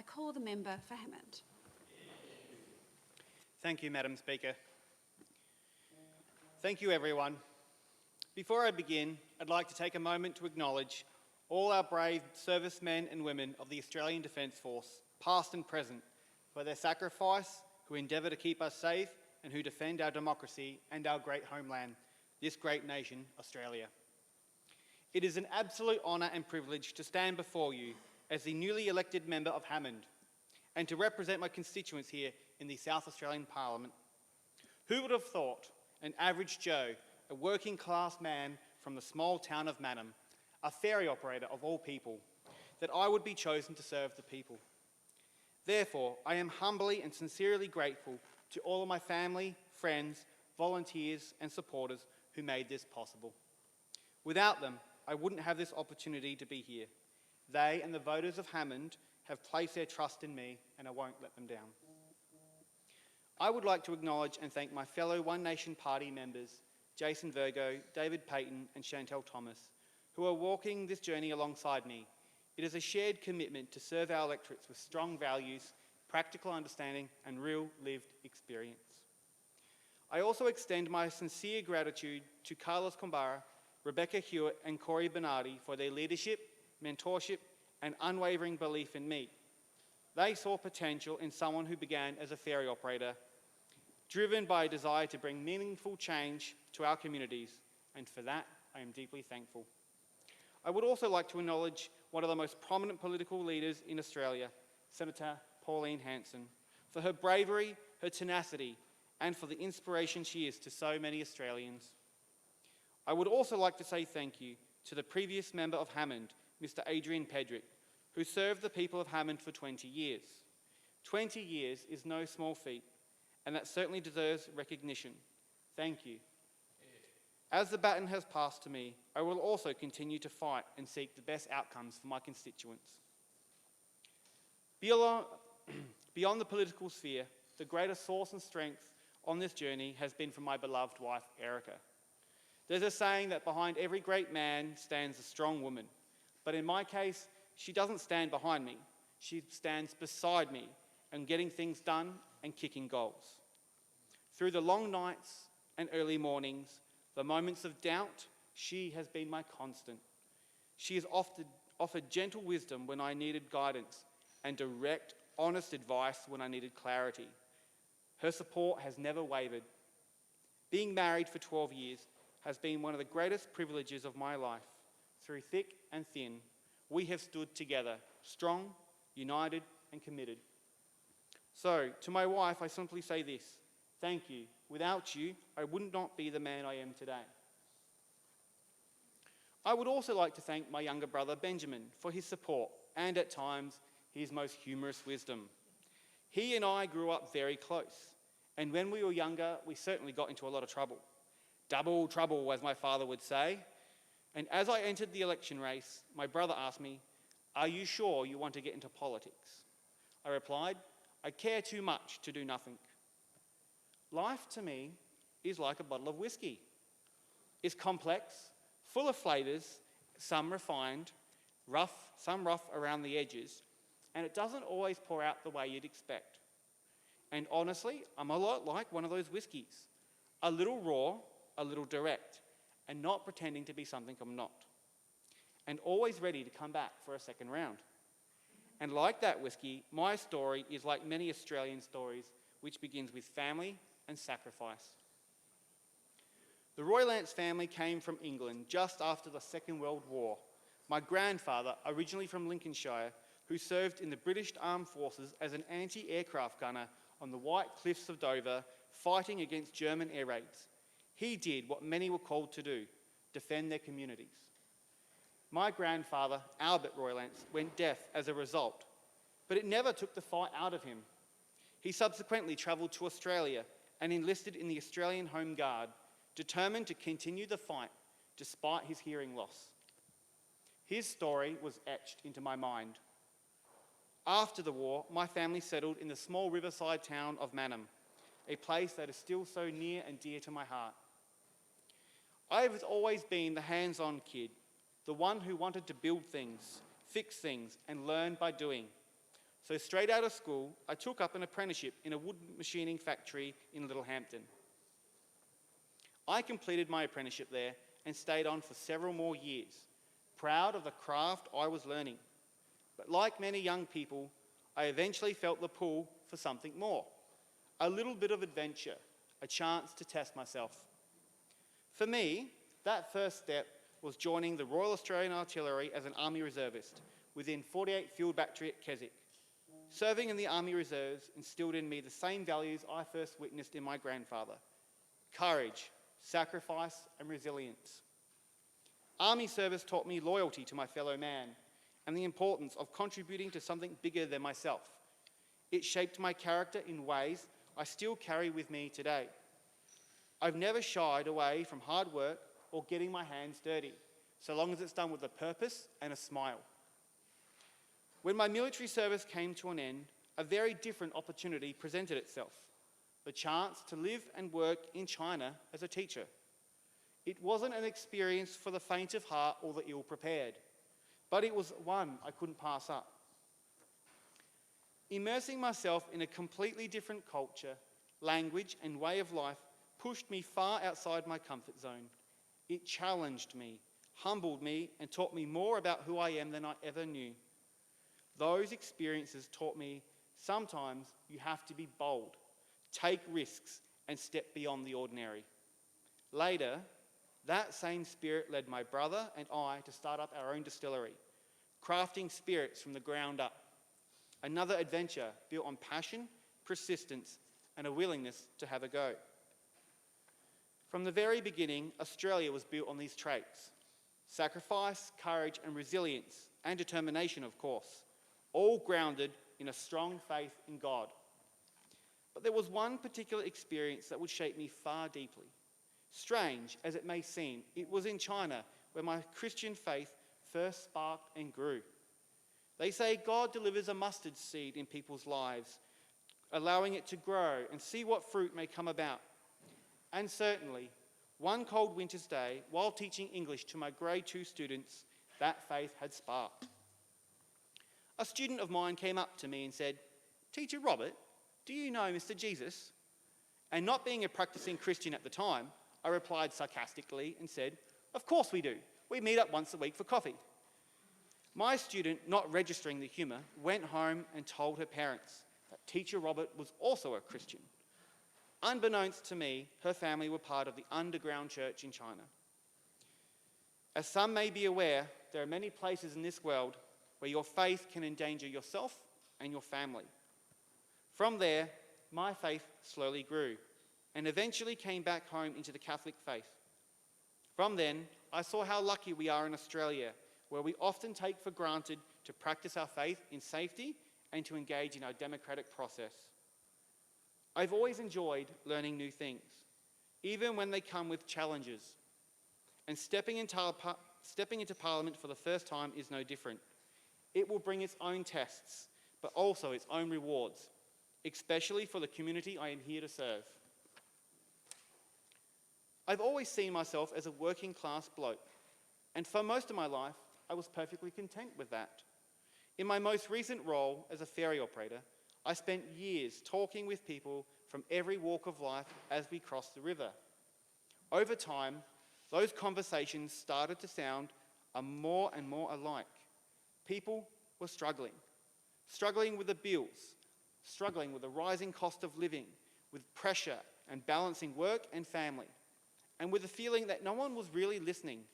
I call the member for Hammond. Thank you, Madam Speaker. Thank you, everyone. Before I begin, I'd like to take a moment to acknowledge all our brave servicemen and women of the Australian Defence Force, past and present, for their sacrifice, who endeavour to keep us safe and who defend our democracy and our great homeland, this great nation, Australia. It is an absolute honour and privilege to stand before you as the newly elected member of Hammond and to represent my constituents here in the South Australian Parliament. Who would have thought an average Joe, a working class man from the small town of Mannum, a ferry operator of all people, that I would be chosen to serve the people. Therefore, I am humbly and sincerely grateful to all of my family, friends, volunteers and supporters who made this possible. Without them, I wouldn't have this opportunity to be here. They and the voters of Hammond have placed their trust in me and I won't let them down. I would like to acknowledge and thank my fellow One Nation Party members, Jason Virgo, David Payton and Chantel Thomas, who are walking this journey alongside me. It is a shared commitment to serve our electorates with strong values, practical understanding and real lived experience. I also extend my sincere gratitude to Carlos Combara, Rebecca Hewitt and Corey Bernardi for their leadership, mentorship and unwavering belief in me. They saw potential in someone who began as a ferry operator, driven by a desire to bring meaningful change to our communities, and for that I am deeply thankful. I would also like to acknowledge one of the most prominent political leaders in Australia, Senator Pauline Hanson, for her bravery, her tenacity, and for the inspiration she is to so many Australians. I would also like to say thank you to the previous member of Hammond, Mr. Adrian Pedrick, who served the people of Hammond for 20 years. 20 years is no small feat, and that certainly deserves recognition. Thank you. As the baton has passed to me, I will also continue to fight and seek the best outcomes for my constituents. Beyond the political sphere, the greatest source and strength on this journey has been from my beloved wife, Erica. There's a saying that behind every great man stands a strong woman, but in my case, she doesn't stand behind me. She stands beside me and getting things done and kicking goals. Through the long nights and early mornings, the moments of doubt, she has been my constant. She has offered gentle wisdom when I needed guidance and direct, honest advice when I needed clarity. Her support has never wavered. Being married for 12 years has been one of the greatest privileges of my life. Through thick and thin, we have stood together, strong, united and committed. So, to my wife, I simply say this: thank you. Without you, I would not be the man I am today. I would also like to thank my younger brother, Benjamin, for his support and, at times, his most humorous wisdom. He and I grew up very close, and when we were younger, we certainly got into a lot of trouble. Double trouble, as my father would say. And as I entered the election race, my brother asked me, "Are you sure you want to get into politics?" I replied, "I care too much to do nothing." Life to me is like a bottle of whiskey. It's complex, full of flavours, some refined, some rough around the edges, and it doesn't always pour out the way you'd expect. And honestly, I'm a lot like one of those whiskies. A little raw, a little direct, and not pretending to be something I'm not. And always ready to come back for a second round. And like that whiskey, my story is like many Australian stories, which begins with family and sacrifice. The Roylance family came from England just after the Second World War. My grandfather, originally from Lincolnshire, who served in the British Armed Forces as an anti-aircraft gunner on the White Cliffs of Dover, fighting against German air raids. He did what many were called to do: defend their communities. My grandfather, Albert Roylance, went deaf as a result, but it never took the fight out of him. He subsequently travelled to Australia and enlisted in the Australian Home Guard, determined to continue the fight despite his hearing loss. His story was etched into my mind. After the war, my family settled in the small riverside town of Mannum, a place that is still so near and dear to my heart. I have always been the hands-on kid, the one who wanted to build things, fix things, and learn by doing. So straight out of school, I took up an apprenticeship in a wood machining factory in Littlehampton. I completed my apprenticeship there and stayed on for several more years, proud of the craft I was learning. But like many young people, I eventually felt the pull for something more, a little bit of adventure, a chance to test myself. For me, that first step was joining the Royal Australian Artillery as an Army Reservist within 48 Field Battery at Keswick. Serving in the Army Reserves instilled in me the same values I first witnessed in my grandfather: courage, sacrifice and resilience. Army service taught me loyalty to my fellow man and the importance of contributing to something bigger than myself. It shaped my character in ways I still carry with me today. I've never shied away from hard work or getting my hands dirty, so long as it's done with a purpose and a smile. When my military service came to an end, a very different opportunity presented itself: the chance to live and work in China as a teacher. It wasn't an experience for the faint of heart or the ill-prepared, but it was one I couldn't pass up. Immersing myself in a completely different culture, language, and way of life pushed me far outside my comfort zone. It challenged me, humbled me, and taught me more about who I am than I ever knew. Those experiences taught me sometimes you have to be bold, take risks, and step beyond the ordinary. Later, that same spirit led my brother and I to start up our own distillery, crafting spirits from the ground up. Another adventure built on passion, persistence, and a willingness to have a go. From the very beginning, Australia was built on these traits: sacrifice, courage, and resilience, and determination, of course, all grounded in a strong faith in God. But there was one particular experience that would shape me far deeply. Strange as it may seem, it was in China where my Christian faith first sparked and grew. They say God delivers a mustard seed in people's lives, allowing it to grow and see what fruit may come about. And certainly, one cold winter's day, while teaching English to my grade 2 students, that faith had sparked. A student of mine came up to me and said, "Teacher Robert, do you know Mr. Jesus?" And not being a practicing Christian at the time, I replied sarcastically and said, "Of course we do. We meet up once a week for coffee." My student, not registering the humour, went home and told her parents that Teacher Robert was also a Christian. Unbeknownst to me, her family were part of the underground church in China. As some may be aware, there are many places in this world where your faith can endanger yourself and your family. From there, my faith slowly grew and eventually came back home into the Catholic faith. From then, I saw how lucky we are in Australia, where we often take for granted to practice our faith in safety and to engage in our democratic process. I've always enjoyed learning new things, even when they come with challenges. And stepping into Parliament for the first time is no different. It will bring its own tests, but also its own rewards, especially for the community I am here to serve. I've always seen myself as a working class bloke, and for most of my life, I was perfectly content with that. In my most recent role as a ferry operator, I spent years talking with people from every walk of life as we crossed the river. Over time, those conversations started to sound more and more alike. People were struggling with the bills, struggling with the rising cost of living, with pressure and balancing work and family, and with the feeling that no one was really listening.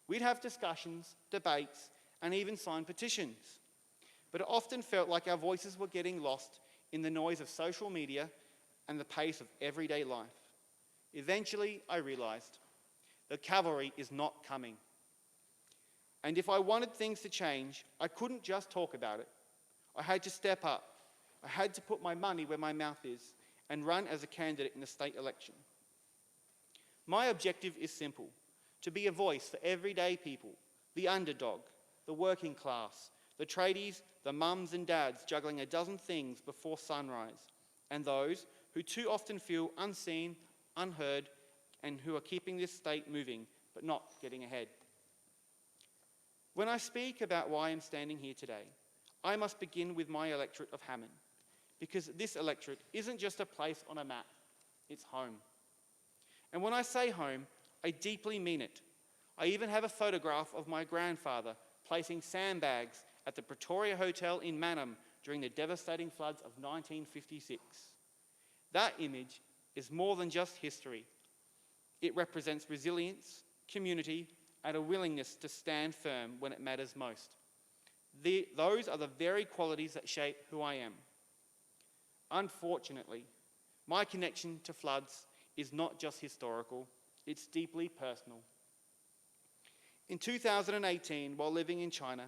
We'd have discussions, debates, and even sign petitions, but it often felt like our voices were getting lost in the noise of social media and the pace of everyday life. Eventually, I realised the cavalry is not coming. And if I wanted things to change, I couldn't just talk about it. I had to step up. I had to put my money where my mouth is and run as a candidate in the state election. My objective is simple: to be a voice for everyday people, the underdog, the working class, the tradies, the mums and dads juggling a dozen things before sunrise, and those who too often feel unseen, unheard, and who are keeping this state moving but not getting ahead. When I speak about why I'm standing here today, I must begin with my electorate of Hammond, because this electorate isn't just a place on a map, it's home. And when I say home, I deeply mean it. I even have a photograph of my grandfather placing sandbags at the Pretoria Hotel in Mannum during the devastating floods of 1956. That image is more than just history. It represents resilience, community, and a willingness to stand firm when it matters most. Those are the very qualities that shape who I am. Unfortunately, my connection to floods is not just historical, it's deeply personal. In 2018, while living in China,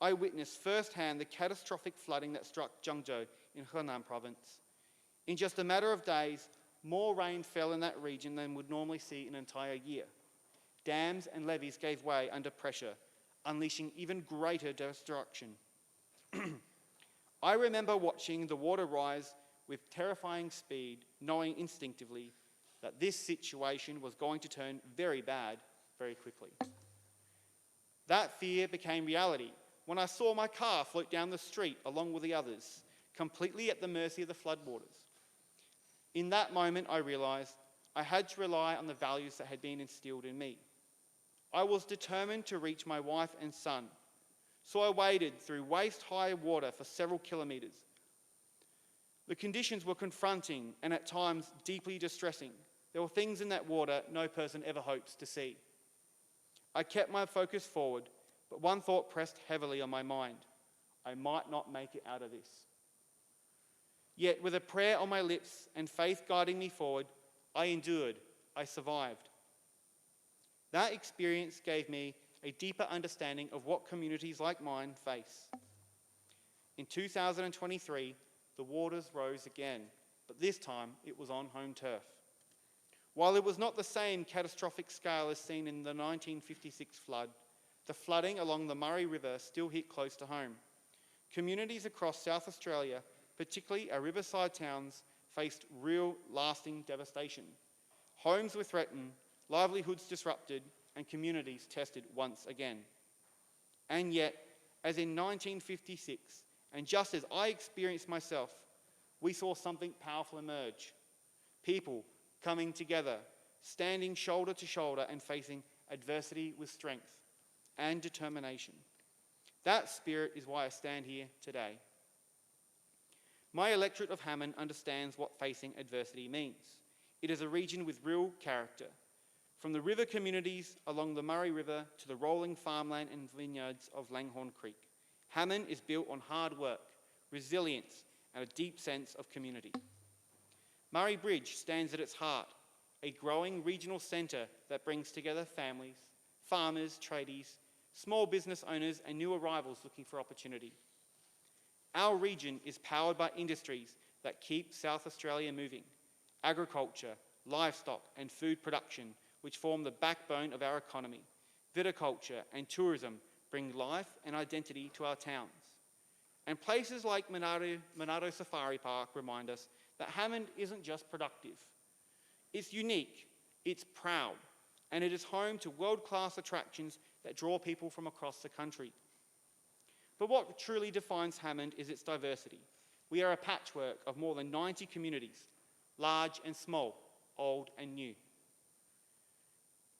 I witnessed firsthand the catastrophic flooding that struck Zhengzhou in Henan province. In just a matter of days, more rain fell in that region than would normally see in an entire year. Dams and levees gave way under pressure, unleashing even greater destruction. I remember watching the water rise with terrifying speed, knowing instinctively that this situation was going to turn very bad very quickly. That fear became reality when I saw my car float down the street along with the others, completely at the mercy of the floodwaters. In that moment, I realised I had to rely on the values that had been instilled in me. I was determined to reach my wife and son, so I waded through waist-high water for several kilometres. The conditions were confronting and at times deeply distressing. There were things in that water no person ever hopes to see. I kept my focus forward, but one thought pressed heavily on my mind. I might not make it out of this. Yet, with a prayer on my lips and faith guiding me forward, I endured, I survived. That experience gave me a deeper understanding of what communities like mine face. In 2023, the waters rose again, but this time it was on home turf. While it was not the same catastrophic scale as seen in the 1956 flood, the flooding along the Murray River still hit close to home. Communities across South Australia, particularly our riverside towns, faced real, lasting devastation. Homes were threatened, livelihoods disrupted, and communities tested once again. And yet, as in 1956, and just as I experienced myself, we saw something powerful emerge. People coming together, standing shoulder to shoulder and facing adversity with strength and determination. That spirit is why I stand here today. My electorate of Hammond understands what facing adversity means. It is a region with real character. From the river communities along the Murray River to the rolling farmland and vineyards of Langhorne Creek, Hammond is built on hard work, resilience, and a deep sense of community. Murray Bridge stands at its heart, a growing regional centre that brings together families, farmers, tradies, small business owners, and new arrivals looking for opportunity. Our region is powered by industries that keep South Australia moving: agriculture, livestock, and food production, which form the backbone of our economy. Viticulture and tourism bring life and identity to our towns. And places like Monado Safari Park remind us that Hammond isn't just productive. It's unique, it's proud, and it is home to world-class attractions that draw people from across the country. But what truly defines Hammond is its diversity. We are a patchwork of more than 90 communities, large and small, old and new.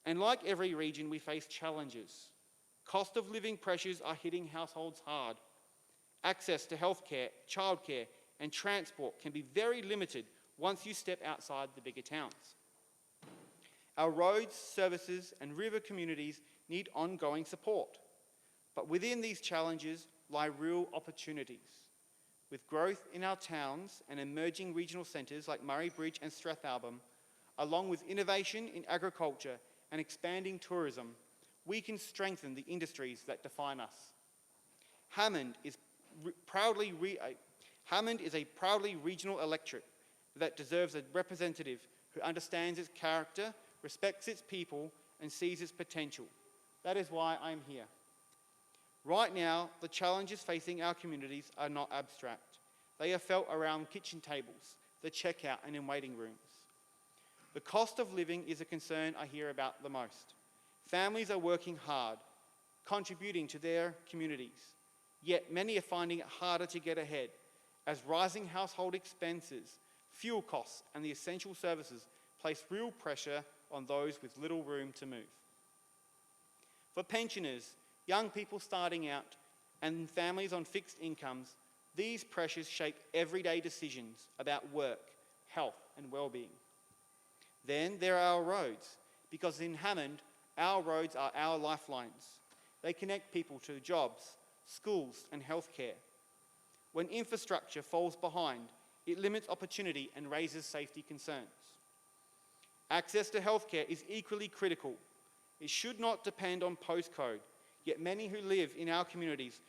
And like every region, we face challenges. Cost of living pressures are hitting households hard. Access to healthcare, childcare, and transport can be very limited once you step outside the bigger towns. Our roads, services, and river communities need ongoing support. But within these challenges lie real opportunities. With growth in our towns and emerging regional centres like Murray Bridge and Strathalbyn, along with innovation in agriculture and expanding tourism, we can strengthen the industries that define us. Hammond is a proudly regional electorate that deserves a representative who understands its character, respects its people, and sees its potential. That is why I'm here. Right now, the challenges facing our communities are not abstract. They are felt around kitchen tables, the checkout, and in waiting rooms. The cost of living is a concern I hear about the most. Families are working hard, contributing to their communities. Yet many are finding it harder to get ahead as rising household expenses, fuel costs, and the essential services place real pressure on those with little room to move. For pensioners, young people starting out, and families on fixed incomes, these pressures shape everyday decisions about work, health, and well-being. Then there are our roads, because in Hammond, our roads are our lifelines. They connect people to jobs, schools, and healthcare. When infrastructure falls behind, it limits opportunity and raises safety concerns. Access to healthcare is equally critical. It should not depend on postcode, yet many who live in our communities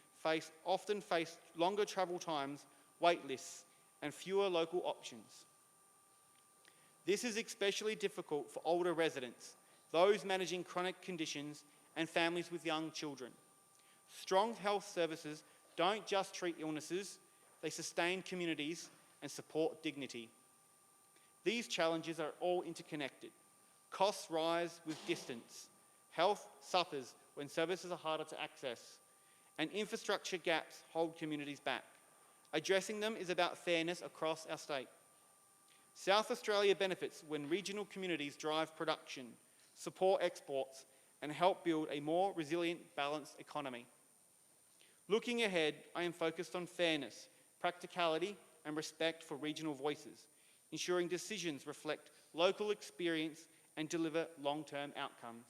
often face longer travel times, wait lists, and fewer local options. This is especially difficult for older residents, those managing chronic conditions, and families with young children. Strong health services don't just treat illnesses, they sustain communities and support dignity. These challenges are all interconnected. Costs rise with distance. Health suffers when services are harder to access, and infrastructure gaps hold communities back. Addressing them is about fairness across our state. South Australia benefits when regional communities drive production, support exports, and help build a more resilient, balanced economy. Looking ahead, I am focused on fairness, practicality, and respect for regional voices, ensuring decisions reflect local experience and deliver long-term outcomes.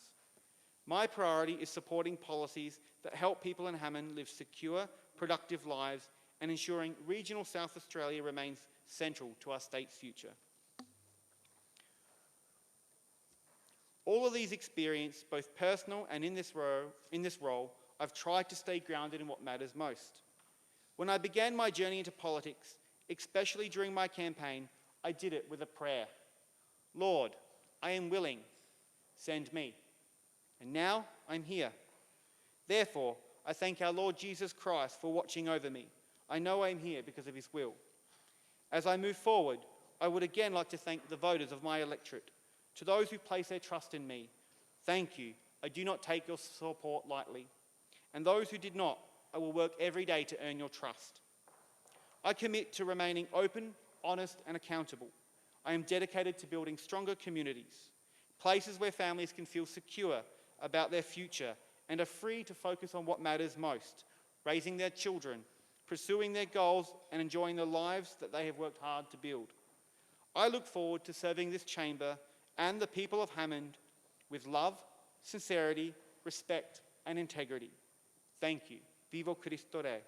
My priority is supporting policies that help people in Hammond live secure, productive lives and ensuring regional South Australia remains central to our state's future. All of these experiences, both personal and in this role, I've tried to stay grounded in what matters most. When I began my journey into politics, especially during my campaign, I did it with a prayer. Lord, I am willing, send me. And now I'm here. Therefore, I thank our Lord Jesus Christ for watching over me. I know I'm here because of his will. As I move forward, I would again like to thank the voters of my electorate. To those who place their trust in me, thank you. I do not take your support lightly. And those who did not, I will work every day to earn your trust. I commit to remaining open, honest, and accountable. I am dedicated to building stronger communities, places where families can feel secure about their future and are free to focus on what matters most, raising their children, pursuing their goals, and enjoying the lives that they have worked hard to build. I look forward to serving this chamber and the people of Hammond with love, sincerity, respect, and integrity. Thank you. Viva Cristo Rey.